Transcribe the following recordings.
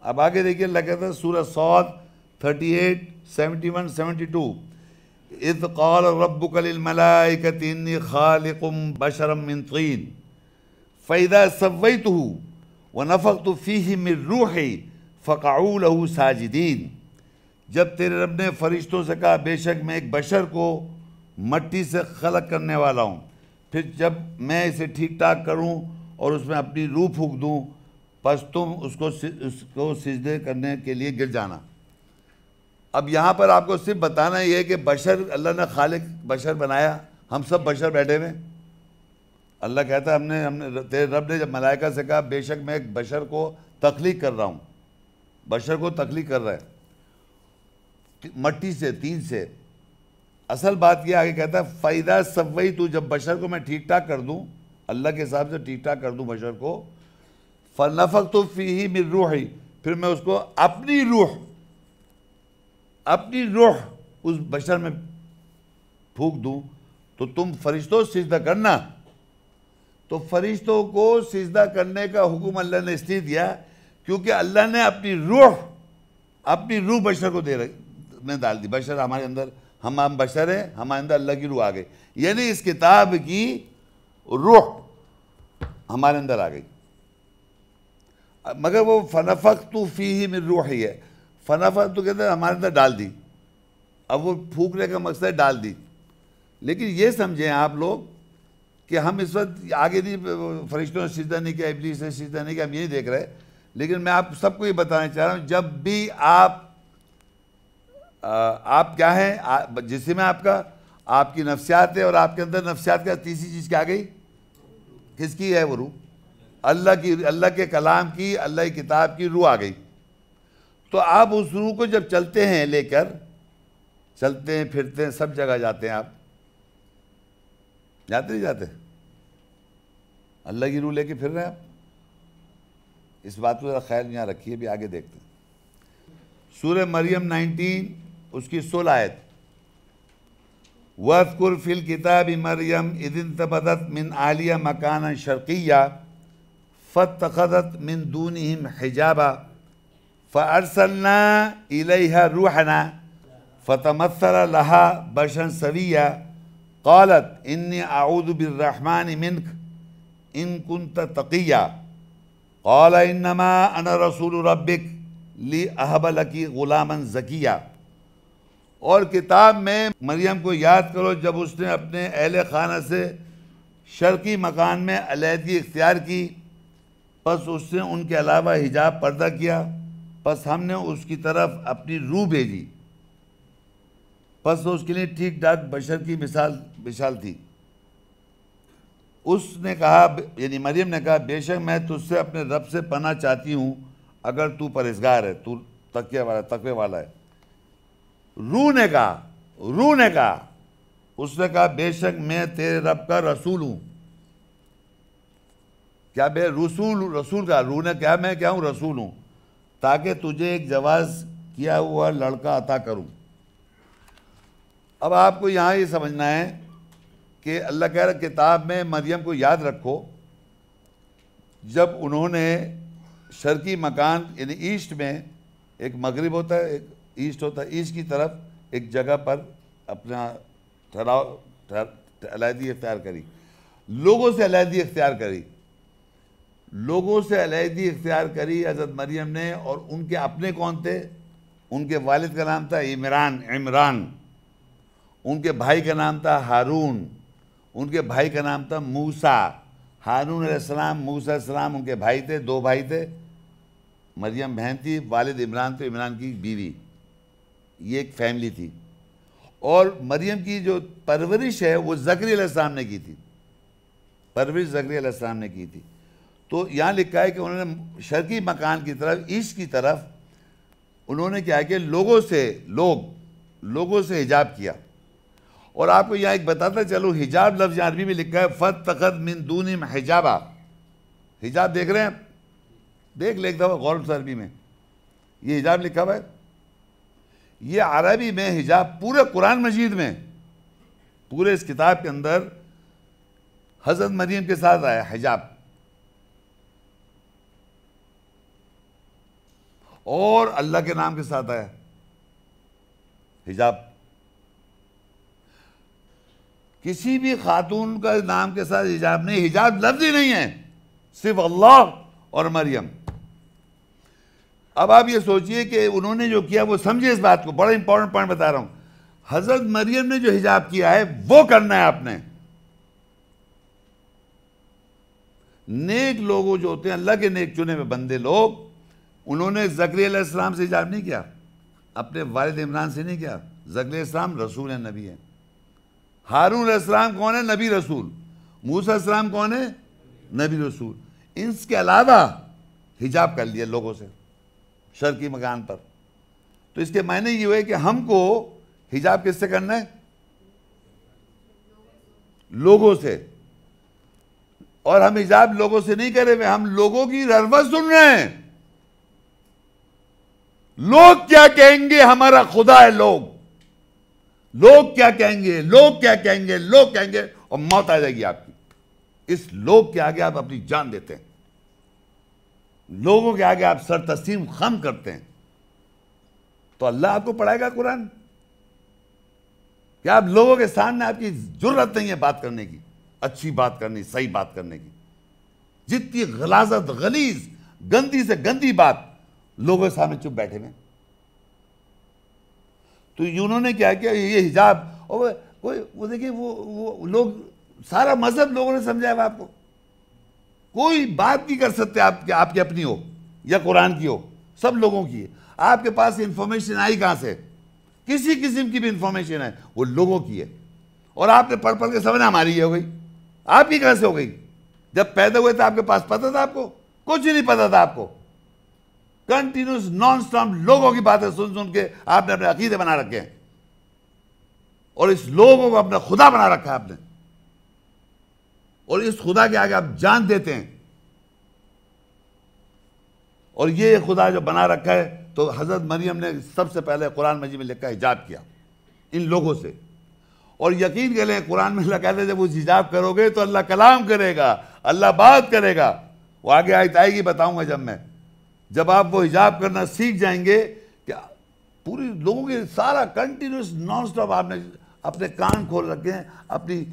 اب آگے دیکھیے اللہ کہتا ہے سورہ صاد 38 71 72 اذ قال ربک للملائکۃ انی خالق بشرا من طین فاذا سویتہ ونفخت فیہ من روحی فقعوا لہ ساجدین. جب تیرے رب نے فرشتوں سے کہا بے شک میں ایک بشر کو مٹی سے خلق کرنے والا ہوں، پھر جب میں اسے ٹھیک ٹھاک کروں اور اس میں اپنی روح پھونک دوں پس تم اس کو سجدے کرنے کے لیے گر جانا. اب یہاں پر آپ کو صرف بتانا یہ ہے کہ بشر، اللہ نے خالق بشر بنایا، ہم سب بشر بیٹھے ہوئے. اللہ کہتا ہے ہم نے تیرے رب نے جب ملائکہ سے کہا بے شک میں ایک بشر کو تخلیق کر رہا ہوں، بشر کو تخلیق کر رہا ہے مٹی سے، طین سے. اصل بات یہ آگے کہتا ہے فَإِذَا سَوَّيْتُ، جب بشر کو میں ٹھیک ٹھاک کر دوں، اللہ کے حساب سے ٹھیک ٹھاک کر دوں بشر کو، فَنَفَخْتُ فِيهِ مِن رُوحِي، پھر میں اس کو اپنی روح اس بشر میں پھونک دوں تو تم فرشتوں سجدہ کرنا. تو فرشتوں کو سجدہ کرنے کا حکم اللہ نے اس لیے دیا کیونکہ اللہ نے اپنی روح بشر کو میں ڈال دی. بشر ہمارے اندر، ہم بشر ہیں، ہمارے اندر اللہ کی روح آ گئی، یعنی اس کتاب کی روح ہمارے اندر آ گئی. مگر وہ فنفخت فیہ من روحی ہے، فنفخت تو کہتے ہیں ہمارے اندر ڈال دی. اب وہ پھونکنے کا مقصد ہے ڈال دی. لیکن یہ سمجھیں آپ لوگ کہ ہم اس وقت آگے نہیں فرشتوں نے سجدہ نہیں کیا، ابلیس نے سجدہ نہیں کیا، ہم یہ نہیں دیکھ رہے. لیکن میں آپ سب کو یہ بتانا چاہ رہا ہوں جب بھی آپ کیا ہیں، جسم ہے آپ کی نفسیات ہے، اور آپ کے اندر نفسیات کا تیسری چیز کیا گئی، کس کی ہے وہ روح؟ اللہ کے کلام کی، اللہ کی کتاب کی روح آ گئی. تو آپ اس روح کو جب چلتے ہیں لے کر، چلتے ہیں پھرتے ہیں، سب جگہ جاتے ہیں، آپ جاتے نہیں جاتے؟ اللہ کی روح لے کے پھر رہے ہیں آپ. اس بات کو ذرا خیال یہاں رکھیے. بھی آگے دیکھتے ہیں سورہ مریم 19 اس کی 16 آیت. وَاذْكُرْ فِي الْكِتَابِ مَرْيَمْ إِذِ انْتَبَذَتْ مِنْ أَهْلِهَا مَكَانًا شَرْقِيًّا فَاتَّخَذَتْ مِنْ دُونِهِمْ حِجَابًا فَأَرْسَلْنَا إِلَيْهَا رُوحَنَا فَتَمَثَّلَ لَهَا بَشَرًا سَوِيًّا قَالَتْ إِنِّي أَعُوذُ بِالرَّحْمَنِ مِنْكَ إِن كُنْتَ تَقِيًّا قَالَ إِنَّمَا أَنَا رَسُولُ رَبِّكَ لِأَهَبَ لَكِ غُلَامًا زَكِيًّا. اور کتاب میں مریم کو یاد کرو جب اس نے اپنے اہل خانہ سے شرقی مکان میں علیحدگی اختیار کی، پس اس نے ان کے علاوہ حجاب پردہ کیا، پس ہم نے اس کی طرف اپنی روح بھیجی، پس اس کے لیے ٹھیک ٹھاک بشر کی مثال تھی. اس نے کہا، یعنی مریم نے کہا بے شک میں تجھ سے اپنے رب سے پناہ چاہتی ہوں اگر تو پرہیزگار ہے، تو تقوی والا ہے. روح نے کہا اس نے کہا بے شک میں تیرے رب کا رسول ہوں. کیا بے رسول کا؟ روح نے کہا میں کیا ہوں؟ رسول ہوں، تاکہ تجھے ایک جواز کیا ہوا لڑکا عطا کروں. اب آپ کو یہاں یہ سمجھنا ہے کہ اللہ کہہ رہا کتاب میں مریم کو یاد رکھو جب انہوں نے شرقی مکان، یعنی ایسٹ میں، ایک مغرب ہوتا ہے ایک ایسٹ ہوتا ہے، ایسٹ کی طرف ایک جگہ پر اپنا علیحدگی اختیار کری، لوگوں سے علیحدگی اختیار کری حضرت مریم نے. اور ان کے اپنے کون تھے؟ ان کے والد کا نام تھا عمران، ان کے بھائی کا نام تھا ہارون، ان کے بھائی کا نام تھا موسیٰ. ہارون علیہ السلام، موسیٰ علیہ السلام ان کے بھائی تھے، 2 بھائی تھے. مریم بہن تھی، والد عمران تھے، عمران کی بیوی. یہ ایک فیملی تھی. اور مریم کی جو پرورش ہے وہ زکریا علیہ السلام نے کی تھی، زکریا علیہ السلام نے کی تھی. تو یہاں لکھا ہے کہ انہوں نے شرقی مکان کی طرف، ایسٹ کی طرف انہوں نے کیا کہ لوگوں سے حجاب کیا. اور آپ کو یہاں ایک بتاتا چلو، حجاب لفظ عربی میں لکھا ہے فَاتَّخَذَ مِن دُونِهِمْ حِجَابًا. حجاب دیکھ رہے ہیں آپ؟ دیکھ لے ایک دفعہ غور سے عربی میں یہ حجاب لکھا ہوا ہے. یہ عربی میں حجاب پورے قرآن مجید میں، پورے اس کتاب کے اندر حضرت مریم کے ساتھ آیا حجاب. اور اللہ کے نام کے ساتھ آیا حجاب. کسی بھی خاتون کا نام کے ساتھ حجاب نہیں. حجاب لفظ ہی نہیں ہے, صرف اللہ اور مریم. اب آپ یہ سوچئے کہ انہوں نے جو کیا وہ سمجھے اس بات کو. بڑا امپورٹنٹ پوائنٹ بتا رہا ہوں. حضرت مریم نے جو حجاب کیا ہے وہ کرنا ہے آپ نے. نیک لوگوں جو ہوتے ہیں, اللہ کے نیک چنے ہوئے بندے لوگ, انہوں نے زکریا علیہ السلام سے حجاب نہیں کیا, اپنے والد عمران سے نہیں کیا. زکریا علیہ السلام رسول ہیں, نبی ہیں. ہارون علیہ السلام کون ہے؟ نبی رسول. موسیٰ علیہ السلام کون ہے؟ نبی رسول. ان کے علاوہ حجاب کر لیا لوگوں سے شرکی مکان پر. تو اس کے معنی یہ ہوئے کہ ہم کو حجاب کس سے کرنا ہے؟ لوگوں سے. اور ہم حجاب لوگوں سے نہیں کرے ہوئے, ہم لوگوں کی رغبت سن رہے ہیں. لوگ کیا کہیں گے, ہمارا خدا ہے لوگ. لوگ کیا کہیں گے, لوگ کیا کہیں گے, لوگ کہیں گے, اور موت آ جائے گی آپ کی. اس لوگ کے آگے آپ اپنی جان دیتے ہیں, لوگوں کے آگے آپ سر تسلیم خم کرتے ہیں. تو اللہ آپ کو پڑھائے گا قرآن؟ کہ آپ لوگوں کے سامنے آپ کی جرت نہیں ہے بات کرنے کی, اچھی بات کرنی, صحیح بات کرنے کی. جتنی غلاظت, غلیظ, گندی سے گندی بات لوگوں کے سامنے چپ بیٹھے ہوئے. تو انہوں نے کیا کیا, یہ حجاب. اور وہ دیکھیں وہ لوگ, سارا مذہب لوگوں نے سمجھایا ہوا آپ کو. کوئی بات نہیں کر سکتے آپ کی اپنی ہو یا قرآن کی ہو, سب لوگوں کی ہے. آپ کے پاس انفارمیشن آئی کہاں سے؟ کسی قسم کی بھی انفارمیشن ہے وہ لوگوں کی ہے. اور آپ نے پڑھ پڑھ کے سمجھنا ہماری یہ ہو گئی. آپ کی کہاں سے ہو گئی؟ جب پیدا ہوئے تھے آپ کے پاس پتہ تھا آپ کو؟ کچھ نہیں پتہ تھا آپ کو. کنٹینیوس نان سٹاپ لوگوں کی باتیں سن سن کے آپ نے اپنے عقیدے بنا رکھے ہیں, اور اس لوگوں کو اپنا خدا بنا رکھا ہے آپ نے, اور اس خدا کے آگے آپ جان دیتے ہیں. اور یہ خدا جو بنا رکھا ہے, تو حضرت مریم نے سب سے پہلے قرآن مجید میں لکھا حجاب کیا ان لوگوں سے. اور یقین کر لیں قرآن میں اللہ کہتے ہیں جب وہ حجاب کرو گے تو اللہ کلام کرے گا, اللہ بات کرے گا. وہ آگے آیت آئے گی, بتاؤں گا جب آپ وہ حجاب کرنا سیکھ جائیں گے کہ پوری لوگوں کے سارا کنٹینیوس نان سٹاپ آپ نے اپنے کان کھول رکھے ہیں, اپنی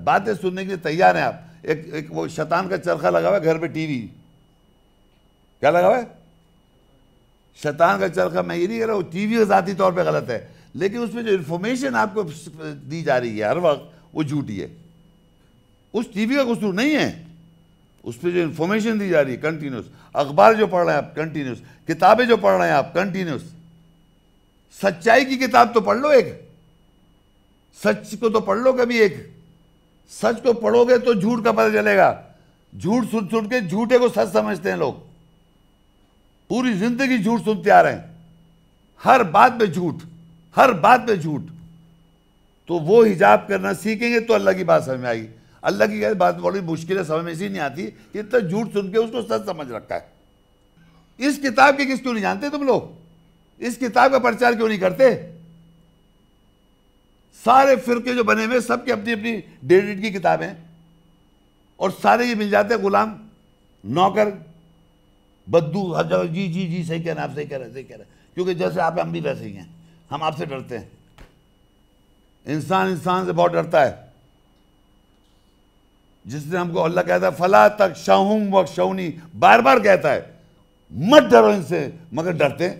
باتیں سننے کے لیے تیار ہیں آپ. ایک وہ شیطان کا چرخہ لگا ہوا ہے گھر پہ, ٹی وی کیا لگا ہوا ہے؟ شیطان کا چرخہ. میں یہ نہیں کہہ رہا وہ ٹی وی ذاتی طور پہ غلط ہے, لیکن اس میں جو انفارمیشن آپ کو دی جا رہی ہے ہر وقت وہ جھوٹی ہے. اس ٹی وی کا قصور نہیں ہے, اس پہ جو انفارمیشن دی جا رہی ہے کنٹینیوس. اخبار جو پڑھ رہے ہیں آپ کنٹینیوس, کتابیں جو پڑھ رہے ہیں آپ کنٹینیوس. سچائی کی کتاب تو پڑھ لو, ایک سچ کو تو پڑھ لو کبھی. ایک سچ کو پڑھو گے تو جھوٹ کا پتہ چلے گا. جھوٹ سن سن کے جھوٹے کو سچ سمجھتے ہیں لوگ, پوری زندگی جھوٹ سنتے آ رہے ہیں, ہر بات پہ جھوٹ, ہر بات پہ جھوٹ. تو وہ حجاب کرنا سیکھیں گے تو اللہ کی بات سمجھ میں آئے گی. اللہ کی بات بڑی مشکل ہے, سمجھ میں اسی نہیں آتی کہ اتنا جھوٹ سن کے اس کو سچ سمجھ رکھا ہے. اس کتاب کے کس کیوں نہیں جانتے تم لوگ؟ اس کتاب کا پرچار کیوں نہیں کرتے؟ سارے فرقے جو بنے ہوئے سب کی اپنی اپنی ڈیوڈ کی کتابیں, اور سارے یہ مل جاتے ہیں غلام, نوکر, بدو, جی جی جی صحیح کہہ رہے ہیں آپ, صحیح کہہ رہے ہیں, صحیح کہہ رہے ہیں. کیونکہ جیسے آپ ہیں ہم بھی ویسے ہی ہیں, ہم آپ سے ڈرتے ہیں. انسان سے بہت ڈرتا ہے. جس نے ہم کو اللہ کہتا ہے فلا تخشوہم واخشونی, بار بار کہتا ہے مت ڈرو ان سے, مگر ڈرتے ہیں.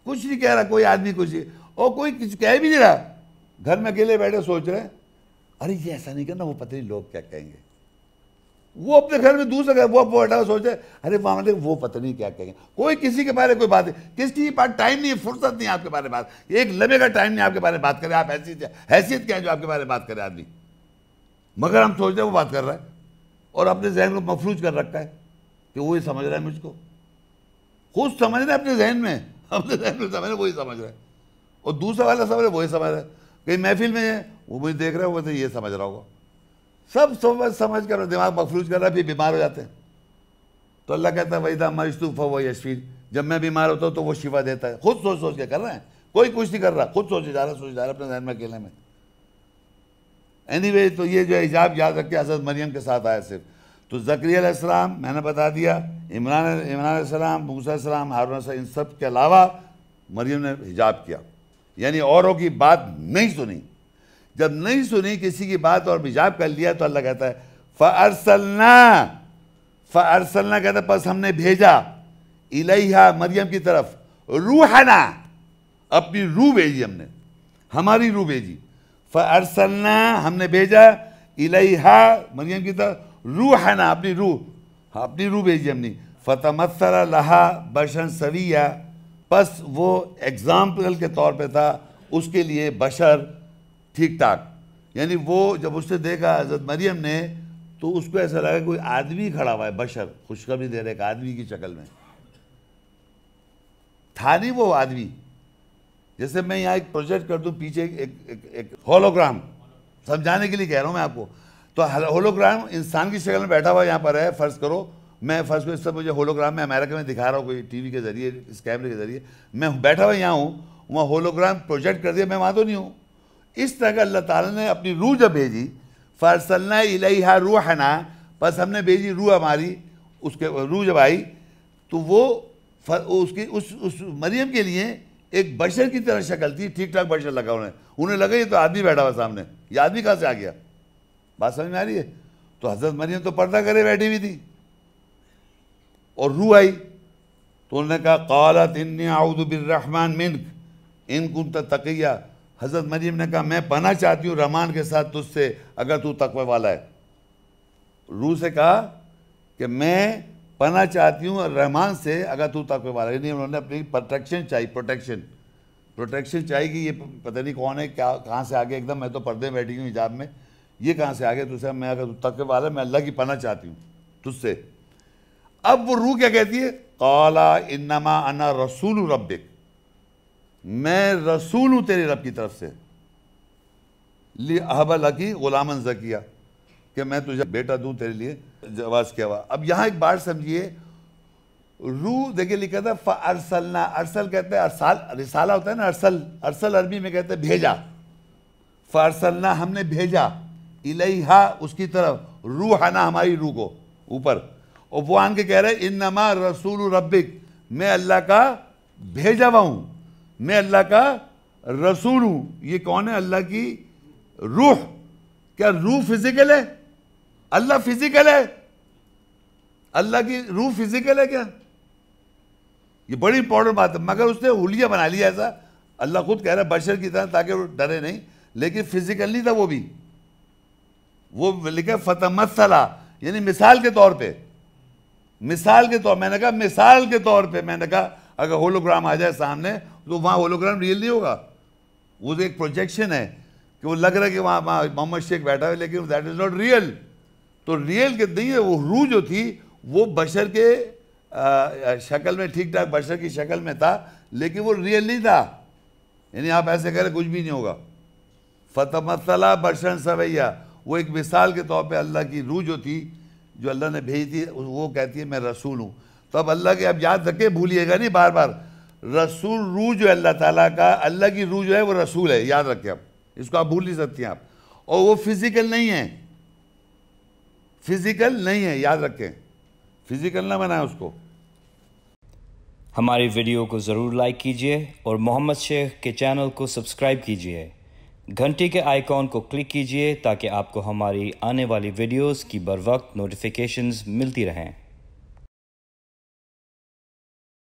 کچھ نہیں کہہ رہا کوئی آدمی, کچھ اور کوئی کچھ کہہ بھی نہیں رہا. گھر میں اکیلے بیٹھے سوچ رہے ہیں ارے یہ ایسا نہیں کرنا, وہ پتہ نہیں لوگ کیا کہیں گے. وہ اپنے گھر میں دوسرے گھر وہ بیٹھا سوچ رہے ارے وہ پتہ نہیں کیا کہیں گے. کوئی کسی کے بارے کوئی بات نہیں, کس کی پاس ٹائم نہیں ہے, فرصت نہیں آپ کے بارے میں بات, ایک لمحے کا ٹائم نہیں آپ کے بارے میں بات کرے. آپ حیثیت کیا ہے جو آپ کے بارے میں بات کرے آدمی, مگر ہم سوچ رہے ہیں وہ بات کر رہا ہے, اور اپنے ذہن کو مفلوج کر رکھا ہے کہ وہی سمجھ رہا ہے مجھ کو. خود سمجھ رہے اپنے ذہن میں, اپنے ذہن میں سمجھ رہے وہی سمجھ رہا ہے, اور دوسرا والا سمجھ رہا وہی سمجھ رہا ہے. کہیں محفل میں ہے وہ مجھے دیکھ رہا ہے, وہ تو یہ سمجھ رہا ہوگا. سب سمجھ کر دماغ مفلوج کر رہا ہے, پھر بیمار ہو جاتے ہیں. تو اللہ کہتا ہے وَإِذَا مَرِضْتُ فَهُوَ يَشْفِينِ, جب میں بیمار ہوتا ہوں تو وہ شفا دیتا ہے. خود سوچ سوچ کے کر رہے ہیں, کوئی کچھ نہیں کر رہا, خود سوچے جا رہا اپنے ذہن میں اکیلے میں. اینی وے, تو یہ جو حجاب یاد رکھ کے حضرت مریم کے ساتھ آیا صرف. تو زکریا علیہ السلام میں نے بتا دیا، عمران علیہ السلام، موسیٰ علیہ السلام، ہارون علیہ السلام، ان سب کے علاوہ مریم نے حجاب کیا، یعنی اوروں کی بات نہیں سنی۔ جب نہیں سنی کسی کی بات اور حجاب کر لیا تو اللہ کہتا ہے فَأَرْسَلْنَا کہتا ہے پس ہم نے بھیجا الیہا مریم کی طرف روحنا، اپنی روح بھیجی ہم نے، ہماری روح بھیجی۔ فَأَرْسَلْنَا ہم نے بھیجا الیہا مریم کی طرف روحنا، اپنی روح بھیجی ہم نے۔ فَتَمَثَّلَ لَهَا بَشَرًا سَوِيًّا، پس وہ ایگزامپل کے طور پہ تھا اس کے لیے بشر ٹھیک ٹھاک، یعنی وہ جب اس نے دیکھا حضرت مریم نے تو اس کو ایسا لگا کوئی آدمی کھڑا ہوا ہے، بشر، خوشخبری دے رہے ایک آدمی کی شکل میں تھا، نہیں وہ آدمی۔ جیسے میں یہاں ایک پروجیکٹ کر دوں پیچھے ایک ہولوگرام، سمجھانے کے لیے کہہ رہا ہوں میں آپ کو، تو ہولوگرام انسان کی شکل میں بیٹھا ہوا یہاں پر ہے، فرض کرو اس سے مجھے ہولوگرام میں امریکہ میں دکھا رہا ہوں کوئی ٹی وی کے ذریعے، اس کیمرے کے ذریعے، میں بیٹھا ہوا یہاں ہوں، وہاں ہولوگرام پروجیکٹ کر دیا، میں وہاں تو نہیں ہوں۔ اس طرح کا اللہ تعالیٰ نے اپنی روح جب بھیجی، فَأَرْسَلْنَا إِلَيْهَا رُوحَنَا، پس ہم نے بھیجی روح ہماری، اس کے روح جب آئی تو وہ اس مریم کے لیے ایک بشر کی طرح شکل تھی، ٹھیک ٹھاک بشر لگا انہیں لگا یہ تو آدمی بیٹھا ہوا سامنے، یہ آدمی کہاں سے آ گیا؟ بات سمجھ میں آ رہی ہے؟ تو حضرت مریم تو پردہ کرے بیٹھی ہوئی تھی اور روح آئی تو انہوں نے کہا قالت انی اعوذ بالرحمن منک ان کنت تقیہ، حضرت مریم نے کہا میں پناہ چاہتی ہوں رحمان کے ساتھ تجھ سے اگر تو تقوی والا ہے۔ روح سے کہا کہ میں پناہ چاہتی ہوں رحمان سے اگر تو تقوی والا ہے، یعنی انہوں نے اپنی پروٹیکشن چاہیے کہ یہ پتہ نہیں کون ہے، کہاں سے آگے، ایک دم میں تو پردے بیٹھی ہوں حجاب میں، یہ کہاں سے آگے، تو میں اگر تو تقوی والا ہے میں اللہ کی پناہ چاہتی ہوں تجھ سے۔ اب وہ روح کیا کہتی ہے؟ قال انما انا رسول ربک، میں رسول ہوں تیرے رب کی طرف سے، لِأَهَبَ لَكِ غُلَامًا زَكِيًّا، کہ میں تجھے بیٹا دوں تیرے لیے جواز کیا ہوا۔ اب یہاں ایک بات سمجھیے، روح دیکھیں لکھا تھا فَأَرْسَلْنَا، ارسل کہتے ہیں رسالہ ہوتا ہے نا، ارسل عربی میں کہتے ہیں بھیجا، فَأَرْسَلْنَا ہم نے بھیجا، الیہا اس کی طرف، روحنا ہماری روح کو اوپر، اور وہ آن کے کہہ رہے انما رسول ربک، میں اللہ کا بھیجا ہوا ہوں، میں اللہ کا رسول ہوں۔ یہ کون ہے؟ اللہ کی روح۔ کیا روح فزیکل ہے؟ اللہ فزیکل ہے؟ اللہ کی روح فزیکل ہے کیا؟ یہ بڑی امپورٹنٹ بات ہے، مگر اس نے حلیہ بنا لیا ایسا، اللہ خود کہہ رہا ہے بشر کی طرح تاکہ وہ ڈرے نہیں، لیکن فزیکل نہیں تھا وہ بھی، وہ لکھا فتمثلا، یعنی مثال کے طور پہ، میں نے کہا مثال کے طور پہ، میں نے کہا اگر ہولوگرام آ جائے سامنے تو وہاں ہولوگرام ریئل نہیں ہوگا، وہ ایک پروجیکشن ہے کہ وہ لگ رہا ہے کہ وہاں محمد شیخ بیٹھا ہے، لیکن دیٹ از ناٹ ریئل۔ تو ریئل کے نہیں ہے، وہ روح جو تھی وہ بشر کے شکل میں، ٹھیک ٹھاک بشر کی شکل میں تھا، لیکن وہ ریئل نہیں تھا، یعنی آپ ایسے کہہ رہے کچھ بھی نہیں ہوگا۔ فتمثلا بشرا سویا، وہ ایک مثال کے طور پہ اللہ کی روح جو تھی، جو اللہ نے بھیجی تھی، وہ کہتی ہے میں رسول ہوں۔ تو اب اللہ کے، اب یاد رکھے، بھولیے گا نہیں بار بار، رسول روح جو ہے اللہ تعالیٰ کا، اللہ کی روح جو ہے وہ رسول ہے، یاد رکھیں، اب اس کو آپ بھول نہیں سکتی ہیں آپ، اور وہ فزیکل نہیں ہے، فزیکل نہیں ہے، یاد رکھیں، فزیکل نہ بنائیں اس کو۔ ہماری ویڈیو کو ضرور لائک کیجئے اور محمد شیخ کے چینل کو سبسکرائب کیجئے، گھنٹی کے آئیکن کو کلک کیجئے تاکہ آپ کو ہماری آنے والی ویڈیوز کی بروقت نوٹیفیکیشنز ملتی رہیں۔